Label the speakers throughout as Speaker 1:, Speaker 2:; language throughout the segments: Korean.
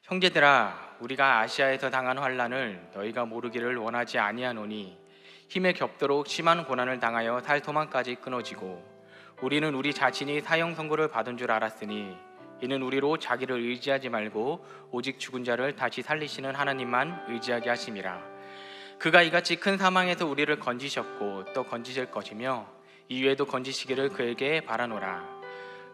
Speaker 1: 형제들아, 우리가 아시아에서 당한 환난을 너희가 모르기를 원하지 아니하노니 힘에 겹도록 심한 고난을 당하여 살 소망까지 끊어지고 우리는 우리 자신이 사형 선고를 받은 줄 알았으니 이는 우리로 자기를 의지하지 말고 오직 죽은 자를 다시 살리시는 하나님만 의지하게 하심이라. 그가 이같이 큰 사망에서 우리를 건지셨고 또 건지실 것이며 이외에도 건지시기를 그에게 바라노라.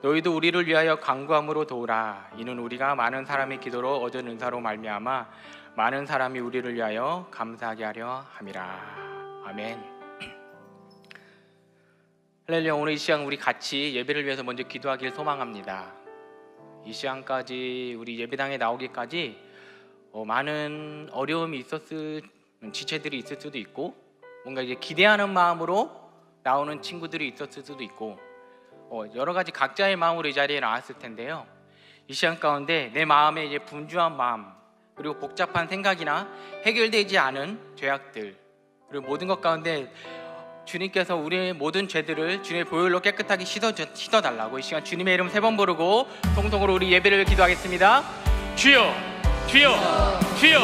Speaker 1: 너희도 우리를 위하여 간구함으로 도우라. 이는 우리가 많은 사람의 기도로 얻은 은사로 말미암아 많은 사람이 우리를 위하여 감사하게 하려 함이라. 아멘. 할렐루야. 오늘 이 시간 우리 같이 예배를 위해서 먼저 기도하길 소망합니다. 이 시간까지 우리 예배당에 나오기까지 많은 어려움이 있었을, 지체들이 있을 수도 있고 뭔가 이제 기대하는 마음으로 나오는 친구들이 있었을 수도 있고 여러 가지 각자의 마음으로 이 자리에 나왔을 텐데요. 이 시간 가운데 내 마음에 이제 분주한 마음, 그리고 복잡한 생각이나 해결되지 않은 죄악들, 그리고 모든 것 가운데 주님께서 우리의 모든 죄들을 주님의 보혈로 깨끗하게 씻어달라고 이 시간 주님의 이름 3번 부르고 통성으로 우리 예배를 기도하겠습니다. 주여, 주여, 주여.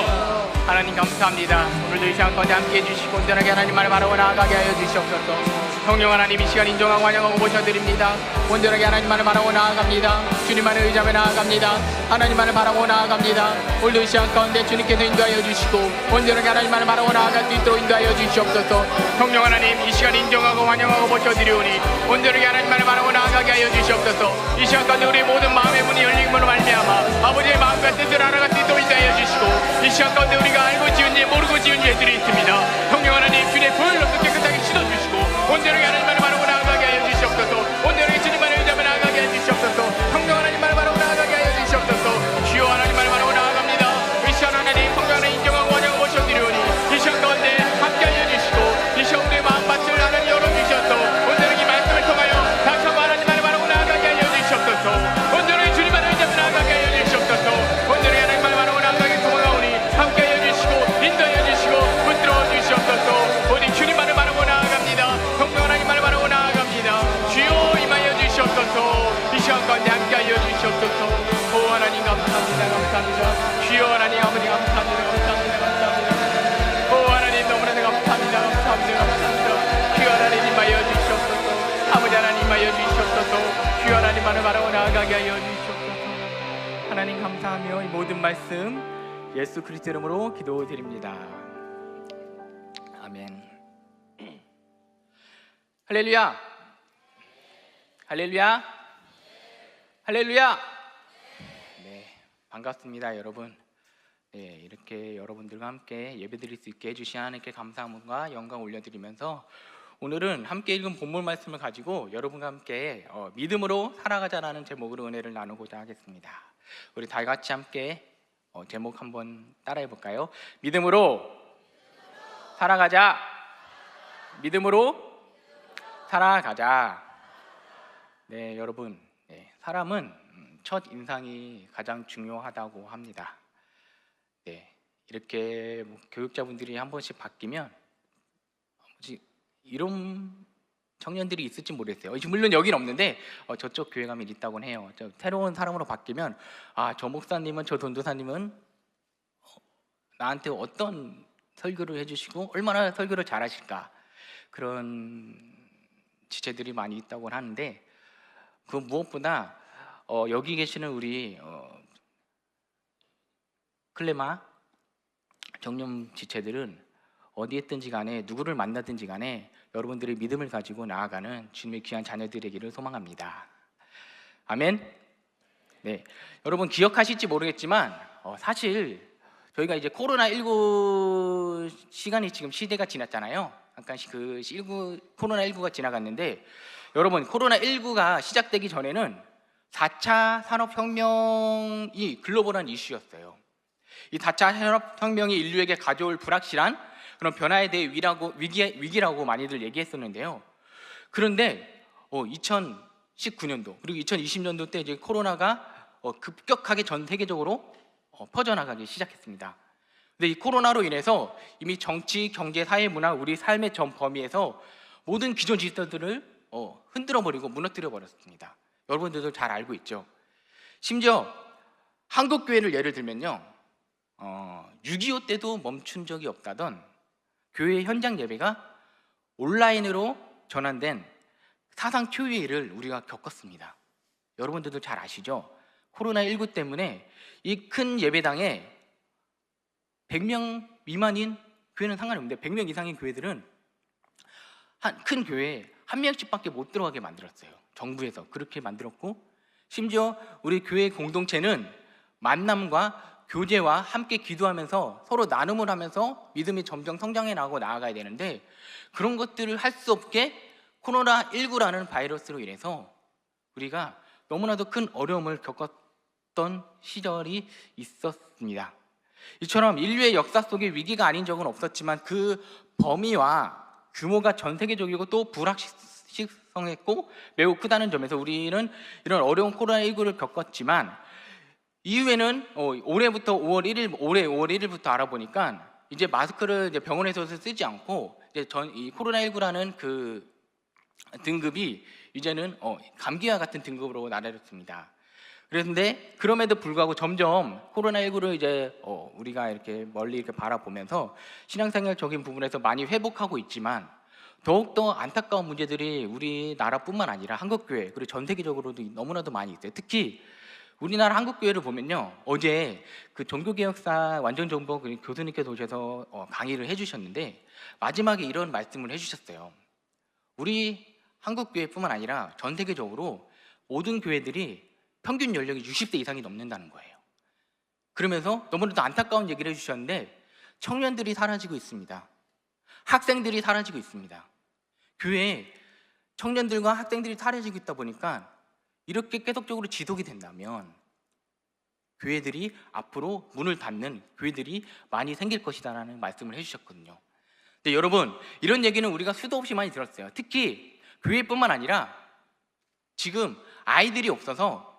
Speaker 1: 하나님 감사합니다. 오늘도 이 시간 가운데 함께해 주시고 온전하게 하나님 말을 바라고 나아가게 하여 주시옵소서. 성령 하나님, 이 시간 인정하고 환영하고 모셔드립니다. 온전하게 하나님만을 바라고 나아갑니다. 주님만을 의지하며 나아갑니다. 하나님만을 바라고 나아갑니다. 오늘도 이 시간 가운데 주님께서 인도하여 주시고 온전하게 하나님만을 바라고 나아갈 수 있도록 인도하여 주시옵소서. 성령 하나님, 이 시간 인정하고 환영하고 모셔드리오니 온전하게 하나님만을 바라고 나아가게 하여 주시옵소서. 이 시간 가운데 우리 모든 마음의 문이 열림으로 말미암아 아버지의 마음과 뜻을 알아갈 수 있도록 인도하여 주시고 이 시간 가운데 우리가 알고 지은 죄 모르고 지은 죄들이 있습니다. 성령 하나님, 주님의 보혈로 깨끗하게 씻어주시고 온전하게 하나님만을 바라고 나아가게 하여 주시옵소서. 온전하게 주님만을 의지하며 나아가게 하여 주시옵소서. 성령 하나님만을 바라고 나아가게 하여 주시옵소서. 주여 하나님만을 바라고 나아갑니다. 이 시간 하나님, 성령 하나님 인정하고 환영하고 모셔드리오니 이 시간 가운데 함께 하여 주시고 이 시간 우리의 마음밭을 하나님 열어주셔서 온전하게 이 말씀을 통하여 다시 한번 하나님만을 바라고 나아가게 하여 주시옵소서. 온전하게 주님만을 의지하며 나아가게 하여 주시옵소서. 온전하게 하나님만을 바라고 나아가게 도망하오니 함께 하여 주시고 인도하여 주시고 붙들어 주시옵소서. 오직 주님만을 바라고 나아갑니다. 성령 하나님만을 바라고 나아갑니다. 주여 임하여 주시옵소서. 이 시간 가운데 함께 하여 주시옵소서. 오 하나님 감사합니다. 감사합니다. 주여 하나님 아버지 감사합니다. 감사합니다. 감사합니다. 오 하나님 너무나 감사합니다. 감사합니다. 감사합니다. 주여 하나님 임하여 주시옵소서. 아버지 하나님 임하여 주시옵소서. 주여 하나님만을 바라고 나아가게 하여 주시옵소서. 하나님 감사하며 이 모든 말씀 예수 그리스도 이름으로 기도드립니다. 아멘. 할렐루야, 할렐루야, 할렐루야. 네, 반갑습니다, 여러분. 네, 이렇게 여러분들과 함께 예배드릴 수 있게 해주신 하나님께 감사함과 영광 올려드리면서 오늘은 함께 읽은 본문 말씀을 가지고 여러분과 함께 믿음으로 살아가자라는 제목으로 은혜를 나누고자 하겠습니다. 우리 다 같이 함께 제목 한번 따라해 볼까요? 믿음으로 살아가자. 믿음으로 살아가자. 네, 여러분, 사람은 첫 인상이 가장 중요하다고 합니다. 네, 이렇게 교육자분들이 한 번씩 바뀌면 이런 청년들이 있을지 모르겠어요. 물론 여긴 없는데 저쪽 교회 가면 있다고는 해요. 새로운 사람으로 바뀌면 저 목사님은, 저 전도사님은 나한테 어떤 설교를 해주시고 얼마나 설교를 잘하실까, 그런 지체들이 많이 있다고 하는데 그 무엇보다 여기 계시는 우리 클레마 정념 지체들은 어디에 있든지 간에 누구를 만나든지 간에 여러분들의 믿음을 가지고 나아가는 주님의 귀한 자녀들이기를 소망합니다. 아멘. 네, 여러분 기억하실지 모르겠지만 사실 저희가 이제 코로나19 시간이 지금 시대가 지났잖아요. 잠깐 그 코로나19가 지나갔는데 여러분, 코로나19가 시작되기 전에는 4차 산업혁명이 글로벌한 이슈였어요. 이 4차 산업혁명이 인류에게 가져올 불확실한 그런 변화에 대해 위기라고 많이들 얘기했었는데요. 그런데 2019년도 그리고 2020년도 때 이제 코로나가 급격하게 전 세계적으로 퍼져나가기 시작했습니다. 근데 이 코로나로 인해서 이미 정치, 경제, 사회, 문화, 우리 삶의 전 범위에서 모든 기존 질서들을 흔들어버리고 무너뜨려버렸습니다. 여러분들도 잘 알고 있죠. 심지어 한국 교회를 예를 들면요, 6.25 때도 멈춘 적이 없다던 교회 현장 예배가 온라인으로 전환된 사상 초유의 일을 우리가 겪었습니다. 여러분들도 잘 아시죠? 코로나19 때문에 이 큰 예배당에 100명 미만인 교회는 상관이 없는데 100명 이상인 교회들은 큰 교회에 한 명씩밖에 못 들어가게 만들었어요. 정부에서 그렇게 만들었고, 심지어 우리 교회 공동체는 만남과 교제와 함께 기도하면서 서로 나눔을 하면서 믿음이 점점 성장해 나가고 나아가야 되는데, 그런 것들을 할 수 없게 코로나19라는 바이러스로 인해서 우리가 너무나도 큰 어려움을 겪었던 시절이 있었습니다. 이처럼 인류의 역사 속에 위기가 아닌 적은 없었지만 그 범위와 규모가 전 세계적이고 또 불확실성했고 매우 크다는 점에서 우리는 이런 어려운 코로나19를 겪었지만, 이후에는 올해부터 5월 1일, 올해 5월 1일부터 알아보니까 이제 마스크를 이제 병원에서 쓰지 않고 이제 이 코로나19라는 그 등급이 이제는 감기와 같은 등급으로 나눠졌습니다. 그런데 그럼에도 불구하고 점점 코로나19를 이제 우리가 이렇게 멀리 이렇게 바라보면서 신앙생활적인 부분에서 많이 회복하고 있지만, 더욱더 안타까운 문제들이 우리나라뿐만 아니라 한국교회 그리고 전 세계적으로도 너무나도 많이 있어요. 특히 우리나라 한국교회를 보면요, 어제 그 종교개혁사 완전정보 교수님께서 오셔서 강의를 해주셨는데 마지막에 이런 말씀을 해주셨어요. 우리 한국교회뿐만 아니라 전 세계적으로 모든 교회들이 평균 연령이 60대 이상이 넘는다는 거예요. 그러면서 너무나도 안타까운 얘기를 해주셨는데, 청년들이 사라지고 있습니다. 학생들이 사라지고 있습니다. 교회에 청년들과 학생들이 사라지고 있다 보니까 이렇게 계속적으로 지속이 된다면 교회들이 앞으로 문을 닫는 교회들이 많이 생길 것이다라는 말씀을 해주셨거든요. 근데 여러분, 이런 얘기는 우리가 수도 없이 많이 들었어요. 특히 교회뿐만 아니라 지금 아이들이 없어서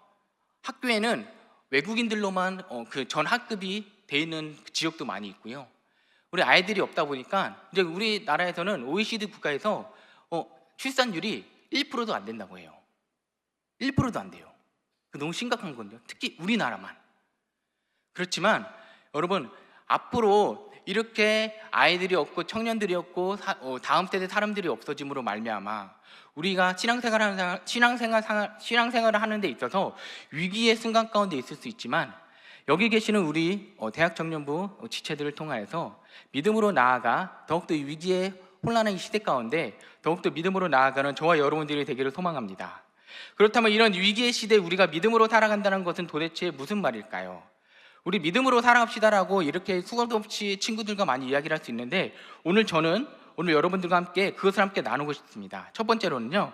Speaker 1: 학교에는 외국인들로만 그 전 학급이 돼 있는 지역도 많이 있고요. 우리 아이들이 없다 보니까 이제 우리나라에서는 OECD 국가에서 출산율이 1%도 안 된다고 해요. 1%도 안 돼요. 너무 심각한 건데요. 특히 우리나라만. 그렇지만 여러분, 앞으로 이렇게 아이들이 없고 청년들이 없고 다음 세대 사람들이 없어짐으로 말미암아 우리가 신앙생활을 하는 데 있어서 위기의 순간 가운데 있을 수 있지만, 여기 계시는 우리 대학 청년부 지체들을 통하여서 믿음으로 나아가 더욱더 이 위기의 혼란한 이 시대 가운데 더욱더 믿음으로 나아가는 저와 여러분들이 되기를 소망합니다. 그렇다면 이런 위기의 시대에 우리가 믿음으로 살아간다는 것은 도대체 무슨 말일까요? 우리 믿음으로 살아갑시다라고 이렇게 수고도 없이 친구들과 많이 이야기를 할 수 있는데, 오늘 여러분들과 함께 그것을 함께 나누고 싶습니다. 첫 번째로는요,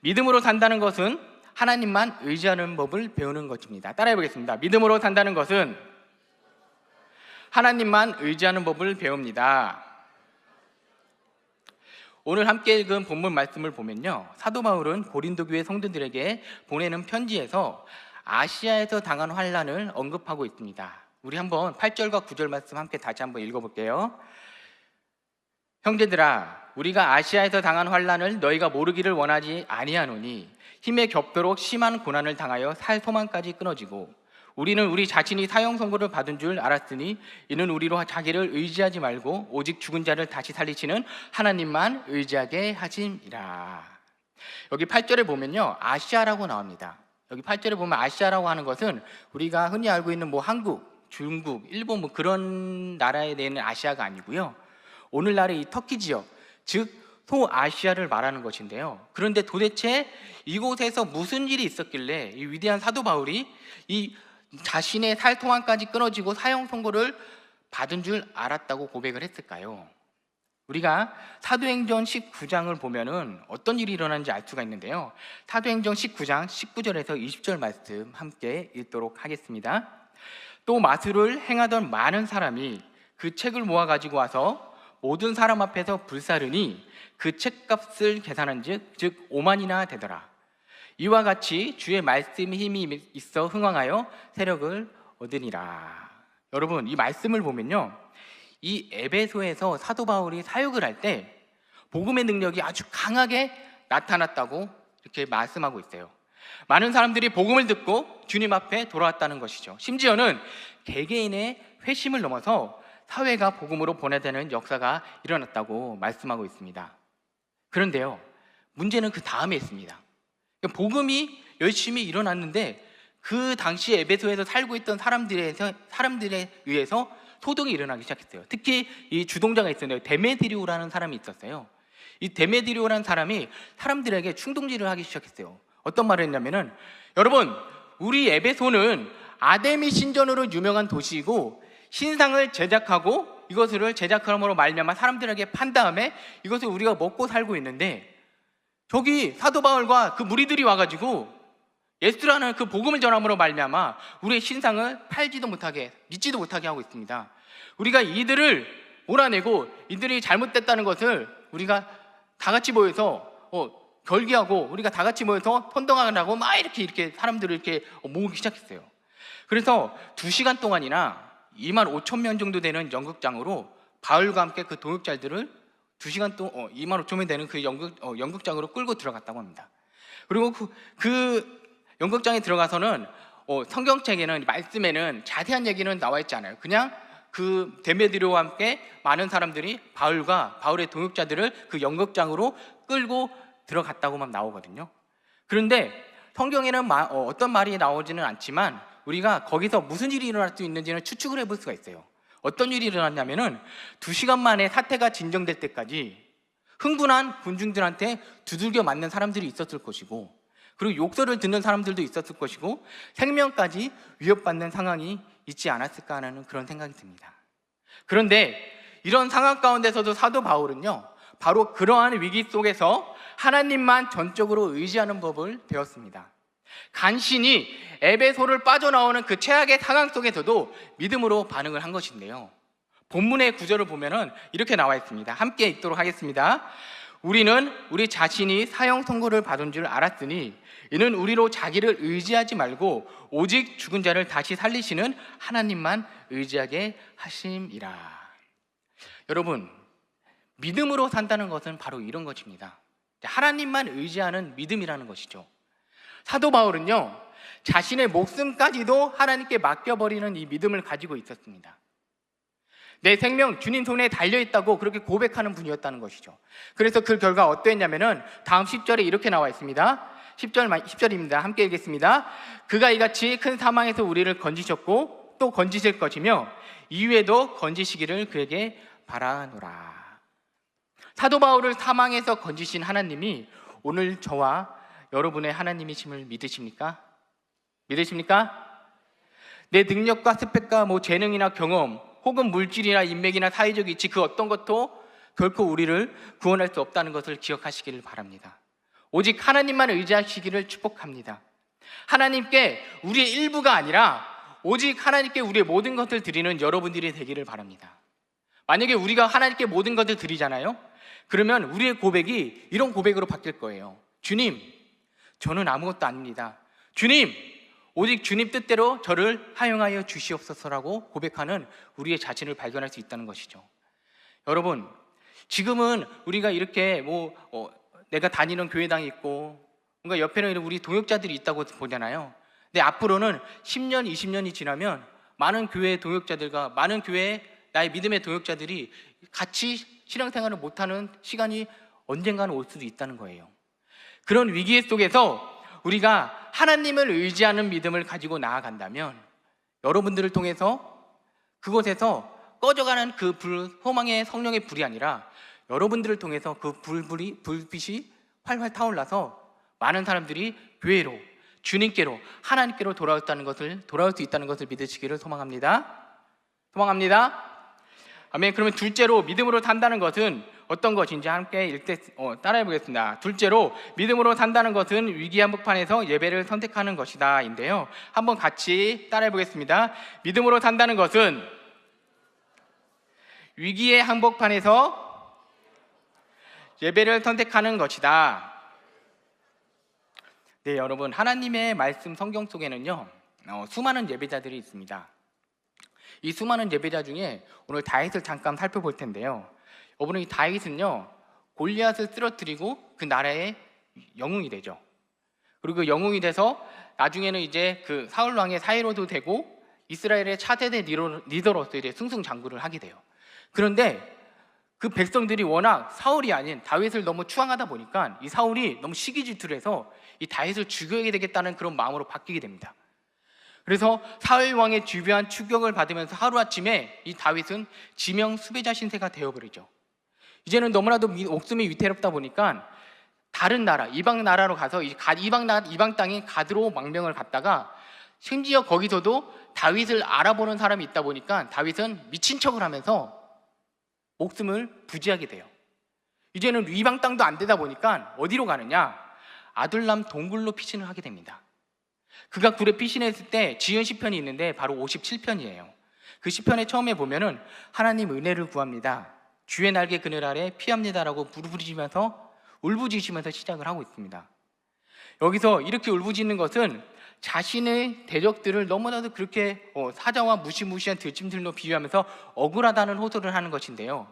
Speaker 1: 믿음으로 산다는 것은 하나님만 의지하는 법을 배우는 것입니다. 따라해 보겠습니다. 믿음으로 산다는 것은 하나님만 의지하는 법을 배웁니다. 오늘 함께 읽은 본문 말씀을 보면요, 사도 바울은 고린도 교회 성도들에게 보내는 편지에서 아시아에서 당한 환난을 언급하고 있습니다. 우리 한번 8절과 9절 말씀 함께 다시 한번 읽어볼게요. 형제들아, 우리가 아시아에서 당한 환난을 너희가 모르기를 원하지 아니하노니 힘에 겹도록 심한 고난을 당하여 살 소망까지 끊어지고, 우리는 우리 자신이 사형 선고를 받은 줄 알았으니 이는 우리로 자기를 의지하지 말고 오직 죽은 자를 다시 살리시는 하나님만 의지하게 하심이라. 여기 8절에 보면요, 아시아라고 나옵니다. 여기 8절에 보면 아시아라고 하는 것은 우리가 흔히 알고 있는 한국, 중국, 일본 그런 나라에 대한 아시아가 아니고요, 오늘날의 이 터키 지역, 즉 소아시아를 말하는 것인데요. 그런데 도대체 이곳에서 무슨 일이 있었길래 이 위대한 사도 바울이 이 자신의 살 소망까지 끊어지고 사형 선고를 받은 줄 알았다고 고백을 했을까요? 우리가 사도행전 19장을 보면은 어떤 일이 일어나는지 알 수가 있는데요. 사도행전 19장 19절에서 20절 말씀 함께 읽도록 하겠습니다. 또 마술을 행하던 많은 사람이 그 책을 모아 가지고 와서 모든 사람 앞에서 불사르니 그 책값을 계산한 즉 5만이나 되더라. 이와 같이 주의 말씀에 힘이 있어 흥왕하여 세력을 얻으니라. 여러분, 이 말씀을 보면요, 이 에베소에서 사도 바울이 사역을 할 때 복음의 능력이 아주 강하게 나타났다고 이렇게 말씀하고 있어요. 많은 사람들이 복음을 듣고 주님 앞에 돌아왔다는 것이죠. 심지어는 개개인의 회심을 넘어서 사회가 복음으로 번화되는 역사가 일어났다고 말씀하고 있습니다. 그런데요, 문제는 그 다음에 있습니다. 복음이 열심히 일어났는데 그 당시 에베소에서 살고 있던 사람들에 의해서 소동이 일어나기 시작했어요. 특히 이 주동자가 있었는데 데메드리오라는 사람이 있었어요. 이 데메드리오라는 사람이 사람들에게 충동질을 하기 시작했어요. 어떤 말을 했냐면은, 여러분, 우리 에베소는 아데미 신전으로 유명한 도시이고 신상을 제작하고 이것을 제작함으로 말미암아 사람들에게 판 다음에 이것을 우리가 먹고 살고 있는데, 저기 사도 바울과 그 무리들이 와가지고 예수라는 그 복음을 전함으로 말미암아 우리의 신상을 팔지도 못하게, 믿지도 못하게 하고 있습니다. 우리가 이들을 몰아내고 이들이 잘못됐다는 것을 우리가 다 같이 모여서 결기하고 우리가 다 같이 모여서 선동하라고 막 이렇게 사람들을 이렇게 모으기 시작했어요. 그래서 2시간 동안이나 25,000명 정도 되는 연극장으로 바울과 함께 그 동역자들을 2시간 동안 25,000명 되는 그 연극장으로 끌고 들어갔다고 합니다. 그리고 그 연극장에 들어가서는 성경책에는, 말씀에는 자세한 얘기는 나와 있지 않아요. 그냥 그 데메드리오와 함께 많은 사람들이 바울과 바울의 동역자들을 그 연극장으로 끌고 들어갔다고만 나오거든요. 그런데 성경에는 어떤 말이 나오지는 않지만 우리가 거기서 무슨 일이 일어날 수 있는지는 추측을 해볼 수가 있어요. 어떤 일이 일어났냐면은 2시간 만에 사태가 진정될 때까지 흥분한 군중들한테 두들겨 맞는 사람들이 있었을 것이고, 그리고 욕설을 듣는 사람들도 있었을 것이고, 생명까지 위협받는 상황이 있지 않았을까 하는 그런 생각이 듭니다. 그런데 이런 상황 가운데서도 사도 바울은요, 바로 그러한 위기 속에서 하나님만 전적으로 의지하는 법을 배웠습니다. 간신히 에베소를 빠져나오는 그 최악의 상황 속에서도 믿음으로 반응을 한 것인데요, 본문의 구절을 보면은 이렇게 나와 있습니다. 함께 읽도록 하겠습니다. 우리는 우리 자신이 사형 선고를 받은 줄 알았으니 이는 우리로 자기를 의지하지 말고 오직 죽은 자를 다시 살리시는 하나님만 의지하게 하심이라. 여러분, 믿음으로 산다는 것은 바로 이런 것입니다. 하나님만 의지하는 믿음이라는 것이죠. 사도 바울은요, 자신의 목숨까지도 하나님께 맡겨버리는 이 믿음을 가지고 있었습니다. 내 생명 주님 손에 달려있다고 그렇게 고백하는 분이었다는 것이죠. 그래서 그 결과 어땠냐면은 다음 10절에 이렇게 나와 있습니다. 10절입니다. 함께 읽겠습니다. 그가 이같이 큰 사망에서 우리를 건지셨고 또 건지실 것이며 이후에도 건지시기를 그에게 바라노라. 사도 바울을 사망에서 건지신 하나님이 오늘 저와 여러분의 하나님이심을 믿으십니까? 믿으십니까? 내 능력과 스펙과 재능이나 경험 혹은 물질이나 인맥이나 사회적 위치, 그 어떤 것도 결코 우리를 구원할 수 없다는 것을 기억하시기를 바랍니다. 오직 하나님만 의지하시기를 축복합니다. 하나님께 우리의 일부가 아니라 오직 하나님께 우리의 모든 것을 드리는 여러분들이 되기를 바랍니다. 만약에 우리가 하나님께 모든 것을 드리잖아요, 그러면 우리의 고백이 이런 고백으로 바뀔 거예요. 주님, 저는 아무것도 아닙니다. 주님, 오직 주님 뜻대로 저를 하용하여 주시옵소서라고 고백하는 우리의 자신을 발견할 수 있다는 것이죠. 여러분, 지금은 우리가 이렇게 내가 다니는 교회당이 있고 뭔가 옆에는 우리 동역자들이 있다고 보잖아요. 근데 앞으로는 10년, 20년이 지나면 많은 교회의 동역자들과 많은 교회의 나의 믿음의 동역자들이 같이 신앙생활을 못하는 시간이 언젠가는 올 수도 있다는 거예요. 그런 위기 속에서 우리가 하나님을 의지하는 믿음을 가지고 나아간다면 여러분들을 통해서 그곳에서 꺼져가는 그 소망의 성령의 불이 아니라 여러분들을 통해서 그 불빛이 활활 타올라서 많은 사람들이 교회로, 주님께로, 하나님께로 돌아올 수 있다는 것을 믿으시기를 소망합니다. 아멘. 그러면 둘째로 믿음으로 산다는 것은 어떤 것인지 함께 따라해 보겠습니다. 둘째로 믿음으로 산다는 것은 위기 한복판에서 예배를 선택하는 것이다 인데요, 한번 같이 따라해 보겠습니다. 믿음으로 산다는 것은 위기의 한복판에서 예배를 선택하는 것이다. 네, 여러분, 하나님의 말씀 성경 속에는요, 수많은 예배자들이 있습니다. 이 수많은 예배자 중에 오늘 다윗을 잠깐 살펴볼 텐데요, 여러분, 이 다윗은요, 골리앗을 쓰러뜨리고 그 나라의 영웅이 되죠. 그리고 영웅이 돼서 나중에는 이제 그 사울 왕의 사이로도 되고 이스라엘의 차세대 리더로서 이제 승승장구를 하게 돼요. 그런데 그 백성들이 워낙 사울이 아닌 다윗을 너무 추앙하다 보니까 이 사울이 너무 시기 질투를 해서 이 다윗을 죽여야 되겠다는 그런 마음으로 바뀌게 됩니다. 그래서 사울 왕의 주변 추격을 받으면서 하루아침에 이 다윗은 지명 수배자 신세가 되어버리죠. 이제는 너무나도 목숨이 위태롭다 보니까 다른 나라, 이방 나라로 가서 이방 땅인 가드로 망명을 갔다가 심지어 거기서도 다윗을 알아보는 사람이 있다 보니까 다윗은 미친 척을 하면서 목숨을 부지하게 돼요. 이제는 이방 땅도 안 되다 보니까 어디로 가느냐? 아둘람 동굴로 피신을 하게 됩니다. 그가 굴에 피신했을 때 지은 시편이 있는데 바로 57편이에요. 그 시편에 처음에 보면은 하나님 은혜를 구합니다. 주의 날개 그늘 아래 피합니다라고 울부짖으면서 시작을 하고 있습니다. 여기서 이렇게 울부짖는 것은 자신의 대적들을 너무나도 그렇게 사자와 무시무시한 들짐승로 비유하면서 억울하다는 호소를 하는 것인데요.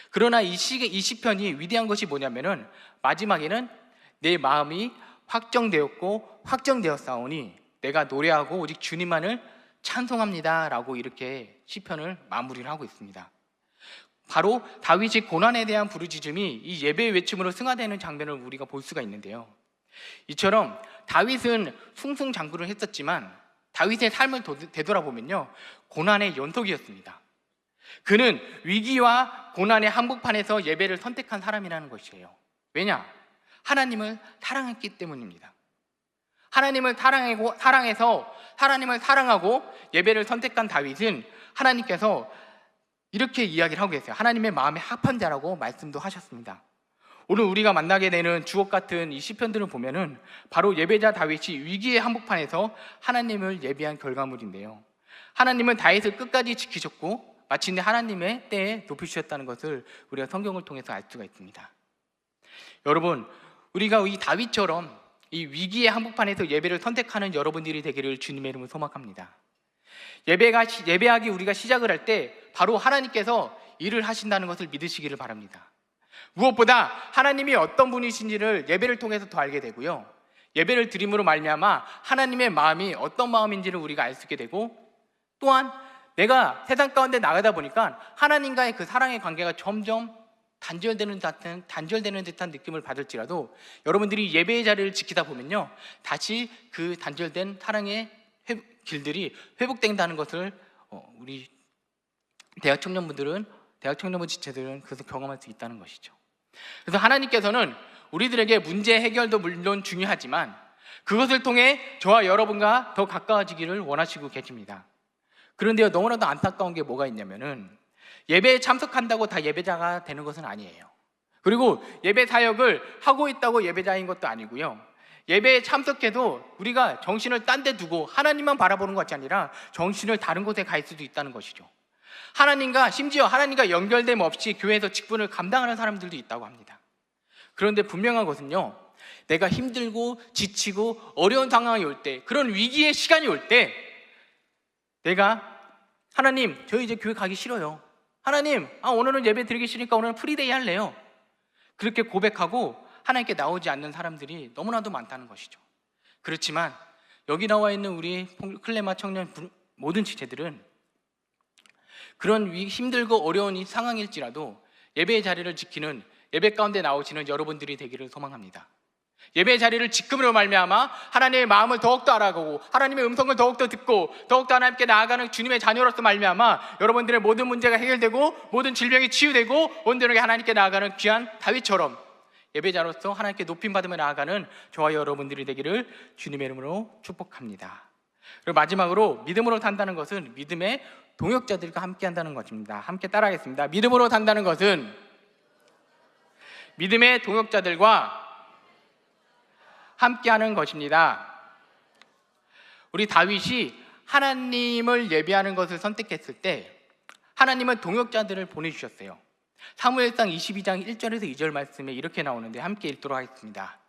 Speaker 1: 그러나 이 시편이 위대한 것이 뭐냐면은 마지막에는 내 마음이 확정되었사오니 내가 노래하고 오직 주님만을 찬송합니다 라고 이렇게 시편을 마무리를 하고 있습니다. 바로 다윗이 고난에 대한 부르짖음이 이 예배의 외침으로 승화되는 장면을 우리가 볼 수가 있는데요. 이처럼 다윗은 승승장구를 했었지만 다윗의 삶을 되돌아보면요, 고난의 연속이었습니다. 그는 위기와 고난의 한복판에서 예배를 선택한 사람이라는 것이에요. 왜냐? 하나님을 사랑했기 때문입니다. 하나님을 사랑하고 예배를 선택한 다윗은 하나님께서 이렇게 이야기를 하고 계세요. 하나님의 마음에 합한 자라고 말씀도 하셨습니다. 오늘 우리가 만나게 되는 주옥 같은 이 시편들을 보면은 바로 예배자 다윗이 위기의 한복판에서 하나님을 예배한 결과물인데요. 하나님은 다윗을 끝까지 지키셨고 마침내 하나님의 때에 높이주셨다는 것을 우리가 성경을 통해서 알 수가 있습니다. 여러분, 우리가 이 다윗처럼 이 위기의 한복판에서 예배를 선택하는 여러분들이 되기를 주님의 이름으로 소망합니다. 예배하기 우리가 시작을 할 때 바로 하나님께서 일을 하신다는 것을 믿으시기를 바랍니다. 무엇보다 하나님이 어떤 분이신지를 예배를 통해서 더 알게 되고요, 예배를 드림으로 말미암아 하나님의 마음이 어떤 마음인지를 우리가 알 수 있게 되고, 또한 내가 세상 가운데 나가다 보니까 하나님과의 그 사랑의 관계가 점점 단절되는 듯한 느낌을 받을지라도 여러분들이 예배의 자리를 지키다 보면요, 다시 그 단절된 사랑의 길들이 회복된다는 것을 우리 대학 청년분 지체들은 그것을 경험할 수 있다는 것이죠. 그래서 하나님께서는 우리들에게 문제 해결도 물론 중요하지만 그것을 통해 저와 여러분과 더 가까워지기를 원하시고 계십니다. 그런데요, 너무나도 안타까운 게 뭐가 있냐면은 예배에 참석한다고 다 예배자가 되는 것은 아니에요. 그리고 예배 사역을 하고 있다고 예배자인 것도 아니고요, 예배에 참석해도 우리가 정신을 딴 데 두고 하나님만 바라보는 것이 아니라 정신을 다른 곳에 갈 수도 있다는 것이죠. 심지어 하나님과 연결됨 없이 교회에서 직분을 감당하는 사람들도 있다고 합니다. 그런데 분명한 것은요, 내가 힘들고 지치고 어려운 상황이 올 때, 그런 위기의 시간이 올 때 내가 하나님, 저 이제 교회 가기 싫어요. 하나님, 오늘은 예배 드리기 싫으니까 오늘은 프리데이 할래요. 그렇게 고백하고 하나님께 나오지 않는 사람들이 너무나도 많다는 것이죠. 그렇지만 여기 나와 있는 우리 클레마 청년 모든 지체들은 그런 힘들고 어려운 이 상황일지라도 예배의 자리를 지키는, 예배 가운데 나오시는 여러분들이 되기를 소망합니다. 예배의 자리를 지킴으로 말미암아 하나님의 마음을 더욱더 알아가고 하나님의 음성을 더욱더 듣고 더욱더 하나님께 나아가는 주님의 자녀로서 말미암아 여러분들의 모든 문제가 해결되고 모든 질병이 치유되고 온전하게 하나님께 나아가는 귀한 다윗처럼 예배자로서 하나님께 높임받으며 나아가는 저와 여러분들이 되기를 주님의 이름으로 축복합니다. 그리고 마지막으로 믿음으로 산다는 것은 믿음의 동역자들과 함께 한다는 것입니다. 함께 따라하겠습니다. 믿음으로 산다는 것은 믿음의 동역자들과 함께하는 것입니다. 우리 다윗이 하나님을 예배하는 것을 선택했을 때 하나님은 동역자들을 보내주셨어요. 사무엘상 22장 1절에서 2절 말씀에 이렇게 나오는데 함께 읽도록 하겠습니다.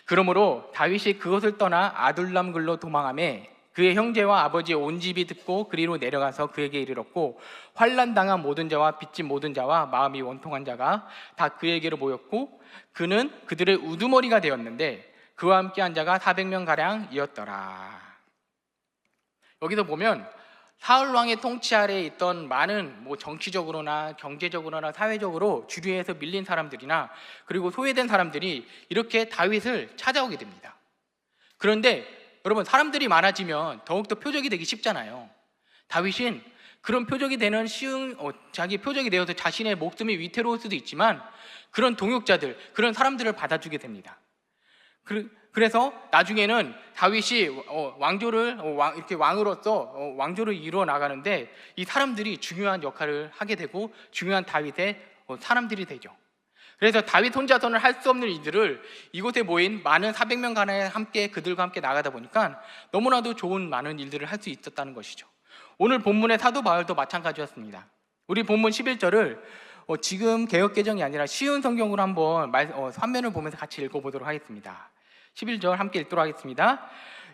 Speaker 1: 그러므로 다윗이 그것을 떠나 아둘람 굴로 도망하매 그의 형제와 아버지의 온 집이 듣고 그리로 내려가서 그에게 이르렀고 환난 당한 모든 자와 빚진 모든 자와 마음이 원통한 자가 다 그에게로 모였고 그는 그들의 우두머리가 되었는데 그와 함께 한 자가 400명 가량이었더라. 여기서 보면 사울 왕의 통치 아래에 있던 많은 정치적으로나 경제적으로나 사회적으로 주류에서 밀린 사람들이나 그리고 소외된 사람들이 이렇게 다윗을 찾아오게 됩니다. 그런데 여러분, 사람들이 많아지면 더욱더 표적이 되기 쉽잖아요. 다윗은 그런 표적이 되는 자기 표적이 되어서 자신의 목숨이 위태로울 수도 있지만 그런 동역자들, 그런 사람들을 받아주게 됩니다. 그래서 나중에는 다윗이 이렇게 왕으로서 왕조를 이루어 나가는데 이 사람들이 중요한 역할을 하게 되고 중요한 다윗의 사람들이 되죠. 그래서 다윗 혼자서는 할 수 없는 일들을 이곳에 모인 많은 400명 간에 그들과 함께 나가다 보니까 너무나도 좋은 많은 일들을 할 수 있었다는 것이죠. 오늘 본문의 사도 바울도 마찬가지였습니다. 우리 본문 11절을 지금 개역개정이 아니라 쉬운 성경으로 한번 화면을 보면서 같이 읽어보도록 하겠습니다. 11절 함께 읽도록 하겠습니다.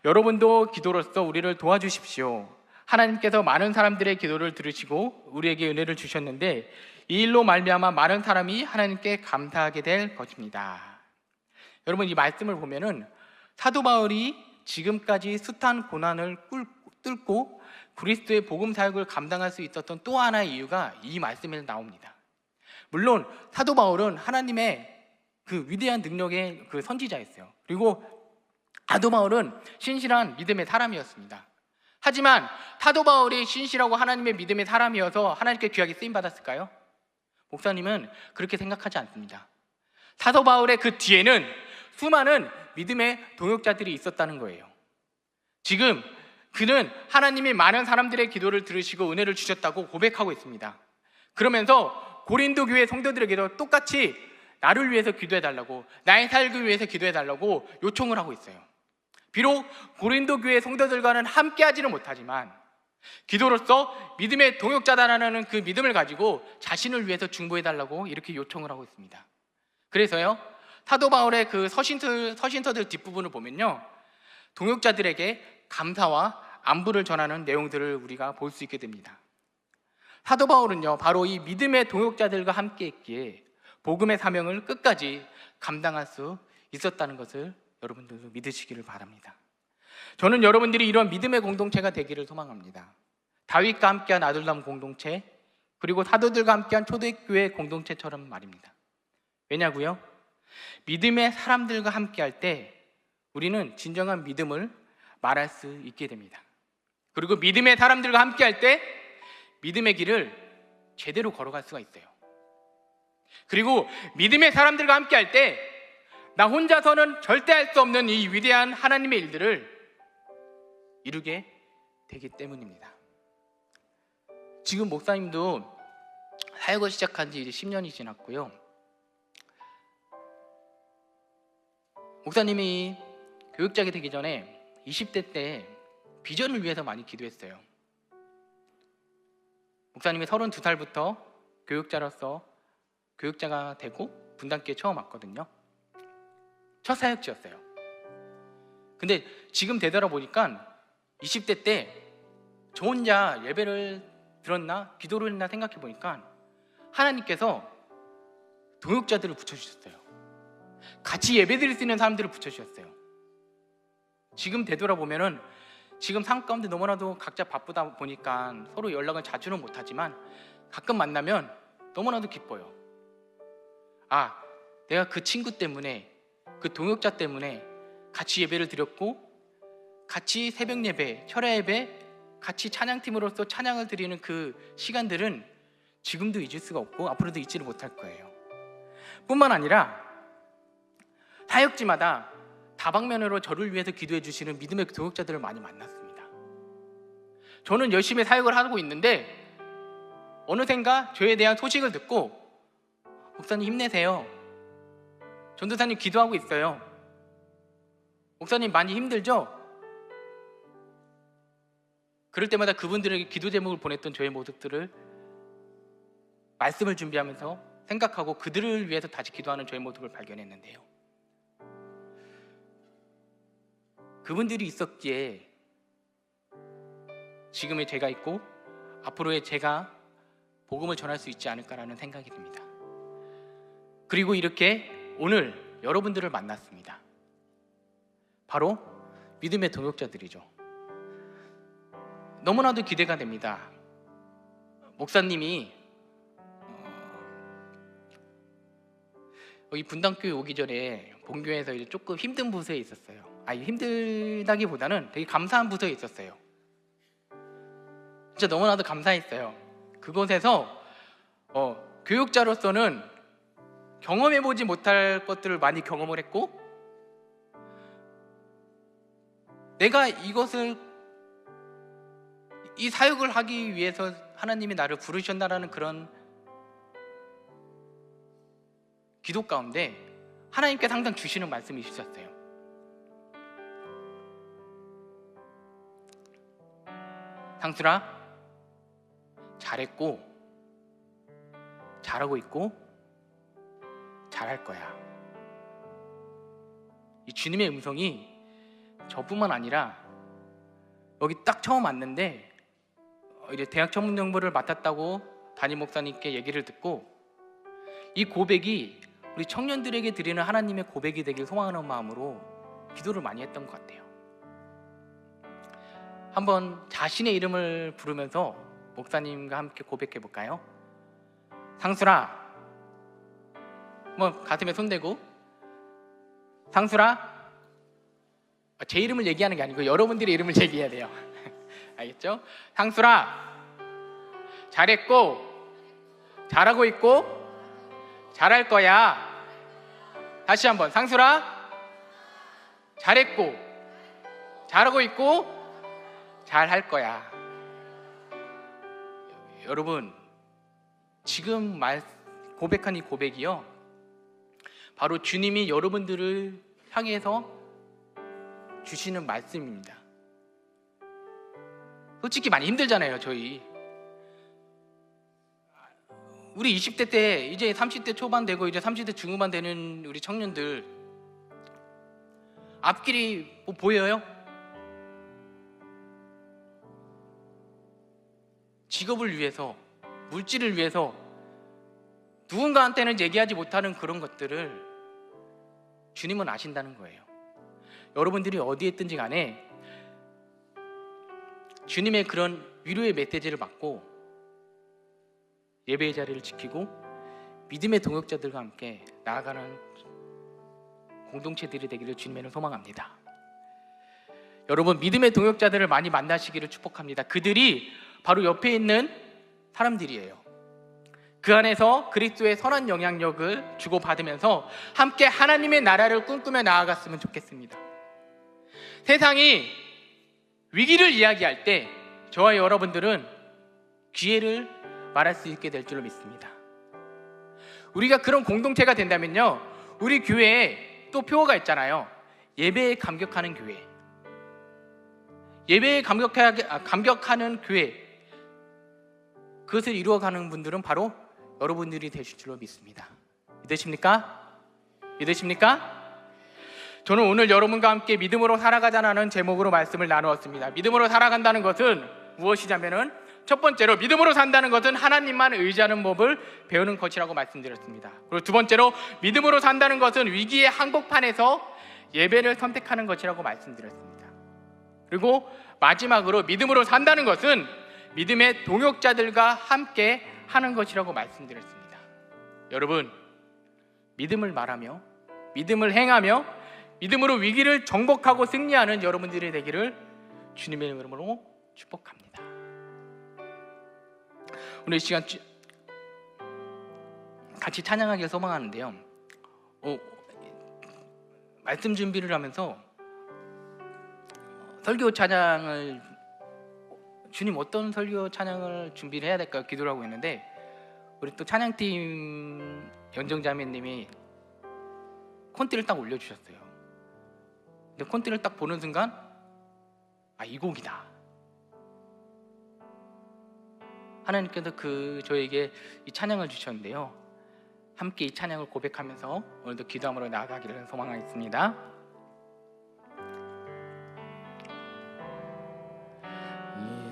Speaker 1: 여러분도 기도로서 우리를 도와주십시오. 하나님께서 많은 사람들의 기도를 들으시고 우리에게 은혜를 주셨는데 이 일로 말미암아 많은 사람이 하나님께 감사하게 될 것입니다. 여러분, 이 말씀을 보면은 사도 바울이 지금까지 숱한 고난을 뚫고 그리스도의 복음 사역을 감당할 수 있었던 또 하나의 이유가 이 말씀에서 나옵니다. 물론 사도 바울은 하나님의 그 위대한 능력의 그 선지자였어요. 그리고 사도 바울은 신실한 믿음의 사람이었습니다. 하지만 사도 바울이 신실하고 하나님의 믿음의 사람이어서 하나님께 귀하게 쓰임 받았을까요? 목사님은 그렇게 생각하지 않습니다. 사도 바울의 그 뒤에는 수많은 믿음의 동역자들이 있었다는 거예요. 지금 그는 하나님이 많은 사람들의 기도를 들으시고 은혜를 주셨다고 고백하고 있습니다. 그러면서 고린도 교회 성도들에게도 똑같이 나를 위해서 기도해달라고, 나의 삶을 위해서 기도해달라고 요청을 하고 있어요. 비록 고린도 교회 성도들과는 함께하지는 못하지만 기도로서 믿음의 동역자다라는 그 믿음을 가지고 자신을 위해서 중보해달라고 이렇게 요청을 하고 있습니다. 그래서요, 사도 바울의 그 서신서들 뒷부분을 보면요, 동역자들에게 감사와 안부를 전하는 내용들을 우리가 볼 수 있게 됩니다. 사도 바울은요, 바로 이 믿음의 동역자들과 함께 했기에 복음의 사명을 끝까지 감당할 수 있었다는 것을 여러분들도 믿으시기를 바랍니다. 저는 여러분들이 이런 믿음의 공동체가 되기를 소망합니다. 다윗과 함께한 아둘람 공동체, 그리고 사도들과 함께한 초대교회 공동체처럼 말입니다. 왜냐고요? 믿음의 사람들과 함께할 때 우리는 진정한 믿음을 말할 수 있게 됩니다. 그리고 믿음의 사람들과 함께할 때 믿음의 길을 제대로 걸어갈 수가 있어요. 그리고 믿음의 사람들과 함께할 때 나 혼자서는 절대 할 수 없는 이 위대한 하나님의 일들을 이루게 되기 때문입니다. 지금 목사님도 사역을 시작한 지 이제 10년이 지났고요. 목사님이 교육자가 되기 전에 20대 때 비전을 위해서 많이 기도했어요. 목사님이 32살부터 교육자로서 교육자가 되고 분단교회 처음 왔거든요. 첫 사역지였어요. 근데 지금 되돌아보니까 20대 때 저 혼자 예배를 들었나 기도를 했나 생각해 보니까 하나님께서 동역자들을 붙여주셨어요. 같이 예배 드릴 수 있는 사람들을 붙여주셨어요. 지금 되돌아보면은 지금 삶 가운데 너무나도 각자 바쁘다 보니까 서로 연락을 자주는 못하지만 가끔 만나면 너무나도 기뻐요. 아, 내가 그 친구 때문에, 그 동역자 때문에 같이 예배를 드렸고 같이 새벽 예배, 철야 예배, 같이 찬양팀으로서 찬양을 드리는 그 시간들은 지금도 잊을 수가 없고 앞으로도 잊지를 못할 거예요. 뿐만 아니라 사역지마다 다방면으로 저를 위해서 기도해 주시는 믿음의 동역자들을 많이 만났습니다. 저는 열심히 사역을 하고 있는데 어느샌가 저에 대한 소식을 듣고 목사님 힘내세요. 전도사님 기도하고 있어요. 목사님 많이 힘들죠? 그럴 때마다 그분들에게 기도 제목을 보냈던 저의 모습들을 말씀을 준비하면서 생각하고 그들을 위해서 다시 기도하는 저의 모습을 발견했는데요. 그분들이 있었기에 지금의 제가 있고 앞으로의 제가 복음을 전할 수 있지 않을까라는 생각이 듭니다. 그리고 이렇게 오늘 여러분들을 만났습니다. 바로 믿음의 동역자들이죠. 너무나도 기대가 됩니다. 목사님이 이 분당교회 오기 전에 본교회에서 이제 조금 힘든 부서에 있었어요. 힘들다기보다는 되게 감사한 부서에 있었어요. 진짜 너무나도 감사했어요. 그곳에서 교육자로서는 경험해보지 못할 것들을 많이 경험을 했고, 내가 이 사역을 하기 위해서 하나님이 나를 부르셨다라는 그런 기도 가운데 하나님께서 항상 주시는 말씀이 있으셨어요. 상수라, 잘했고 잘하고 있고 잘할 거야. 이 주님의 음성이 저뿐만 아니라 여기 딱 처음 왔는데 이제 대학 청문정보를 맡았다고 담임 목사님께 얘기를 듣고, 이 고백이 우리 청년들에게 드리는 하나님의 고백이 되길 소망하는 마음으로 기도를 많이 했던 것 같아요. 한번 자신의 이름을 부르면서 목사님과 함께 고백해 볼까요? 상수라, 가슴에 손대고, 상수라, 제 이름을 얘기하는 게 아니고 여러분들의 이름을 얘기해야 돼요. 알겠죠? 상수라, 잘했고 잘하고 있고 잘할 거야. 다시 한번, 상수라, 잘했고 잘하고 있고 잘할 거야. 여러분, 지금 고백한 이 고백이요, 바로 주님이 여러분들을 향해서 주시는 말씀입니다. 솔직히 많이 힘들잖아요. 우리 20대 때 이제 30대 초반 되고 이제 30대 중후반 되는 우리 청년들, 앞길이 보여요? 직업을 위해서, 물질을 위해서 누군가한테는 얘기하지 못하는 그런 것들을 주님은 아신다는 거예요. 여러분들이 어디에 있든지 간에 주님의 그런 위로의 메시지를 받고 예배의 자리를 지키고 믿음의 동역자들과 함께 나아가는 공동체들이 되기를 주님에는 소망합니다. 여러분, 믿음의 동역자들을 많이 만나시기를 축복합니다. 그들이 바로 옆에 있는 사람들이에요. 그 안에서 그리스도의 선한 영향력을 주고받으면서 함께 하나님의 나라를 꿈꾸며 나아갔으면 좋겠습니다. 세상이 위기를 이야기할 때 저와 여러분들은 기회를 말할 수 있게 될 줄로 믿습니다. 우리가 그런 공동체가 된다면요, 우리 교회에 또 표어가 있잖아요. 예배에 감격하는 교회. 예배에 감격하는 교회, 그것을 이루어가는 분들은 바로 여러분들이 되실 줄로 믿습니다. 믿으십니까? 믿으십니까? 저는 오늘 여러분과 함께 믿음으로 살아가자는 제목으로 말씀을 나누었습니다. 믿음으로 살아간다는 것은 무엇이냐면은, 첫 번째로 믿음으로 산다는 것은 하나님만 의지하는 법을 배우는 것이라고 말씀드렸습니다. 그리고 두 번째로 믿음으로 산다는 것은 위기의 한복판에서 예배를 선택하는 것이라고 말씀드렸습니다. 그리고 마지막으로 믿음으로 산다는 것은 믿음의 동역자들과 함께 하는 것이라고 말씀드렸습니다. 여러분, 믿음을 말하며 믿음을 행하며 믿음으로 위기를 정복하고 승리하는 여러분들이 되기를 주님의 이름으로 축복합니다. 오늘 이 시간 같이 찬양하기를 소망하는데요, 말씀 준비를 하면서 설교 찬양을, 주님 어떤 설교 찬양을 준비를 해야 될까 기도를 하고 있는데, 우리 또 찬양팀 연정자매님이 콘티를 딱 올려주셨어요. 근데 콘티를 딱 보는 순간 이 곡이다. 하나님께서 저에게 이 찬양을 주셨는데요, 함께 이 찬양을 고백하면서 오늘도 기도함으로 나아가기를 소망하겠습니다.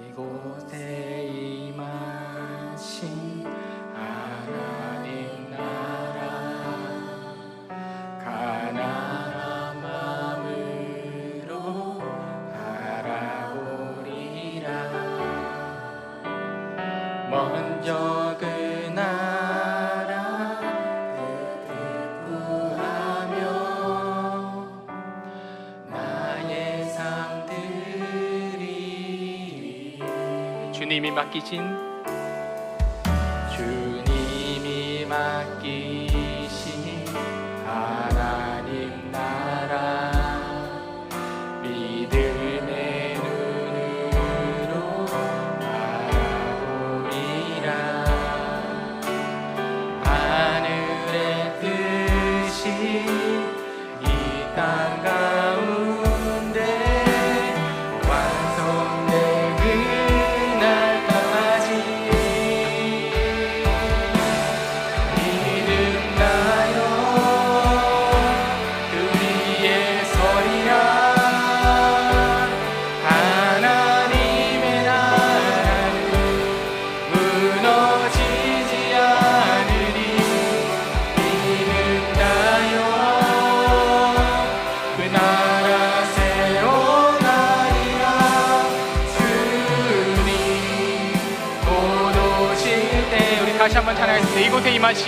Speaker 1: 이곳에 임하신 하나님 나라, 가나안 마음을 먼저 그 나라 구하며 나의 삶들이 주님이 맡기신 하나님 나라 믿음의 눈으로 바라보리라. 하늘의 뜻이 이 땅 가운데 완성된 그날까지 믿음나요 그 위에 서리라. 하나님의 나라는 무너지지 않으리. 믿음나요 그 나라 세워나리라. 주님 곧 오실 때 우리 다시 한번 찬양하겠습니다. 이곳에 임하신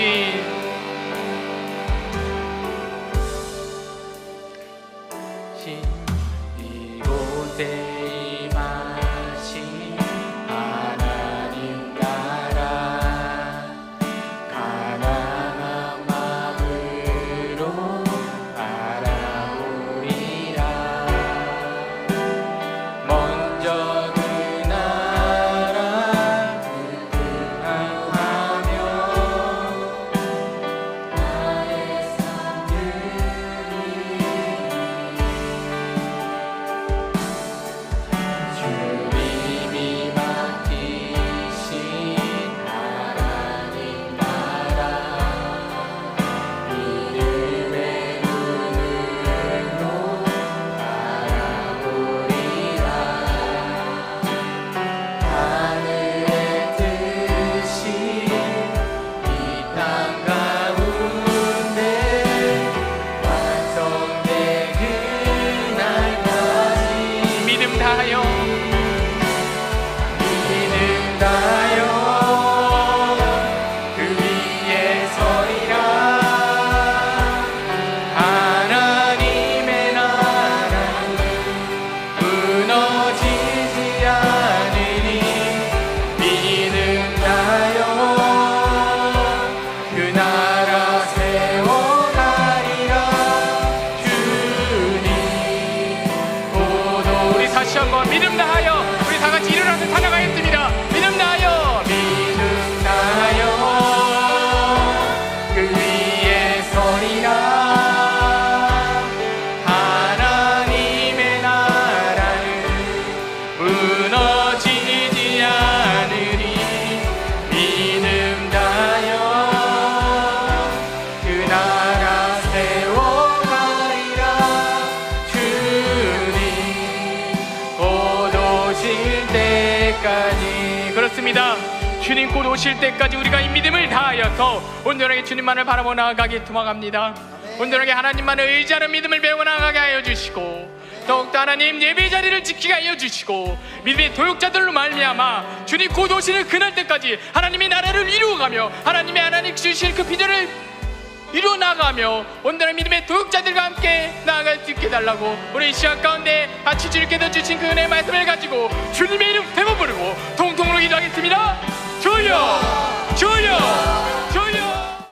Speaker 1: 이곳에 임하신 하나님 나라 가난한 마음으로 바라보리라. 먼저 그 나라 구하며 나의 삶들이 주님이 맡기신 하나님 나라 믿음의 눈으로 바라보리라. 하늘의 뜻이 이 땅 가운데 완성된 그날까지 믿음 다하여 그 위에 서리라. 하나님의 나라는 무너지지 않으니 믿음나요 그 나라 세워나리라. 주님 곧 우리 다시 한번 믿음 다하여 우리 다 같이 일어나서 찬양하겠습니다. 믿음 다하여 그 위에 서리라. 하나님의 나라는 무너지지 않으리. 믿음나요 그 나라 세워가리라. 주님 곧 오실 때까지. 그렇습니다. 주님 곧 오실 때까지 우리가 이 믿음을 다하여서 온전하게 주님만을 바라보고 나아가기 투망합니다. 온전하게 하나님만을 의지하는 믿음을 배우고 나아가게 하여 주시고 더욱더 하나님 예배 자리를 지키게 하여 주시고 믿음의 도역자들로 말미암아 주님 곧 오시는 그날 때까지 하나님의 나라를 이루어가며 하나님 주실 그 비전을 이루어 나가며 온전한 믿음의 도역자들과 함께 나아갈 수 있게 달라고 우리 이 시간 가운데 같이 주님께서 주신 그 은혜의 말씀을 가지고 주님의 이름 세번 부르고 통통으로 기도하겠습니다. 주여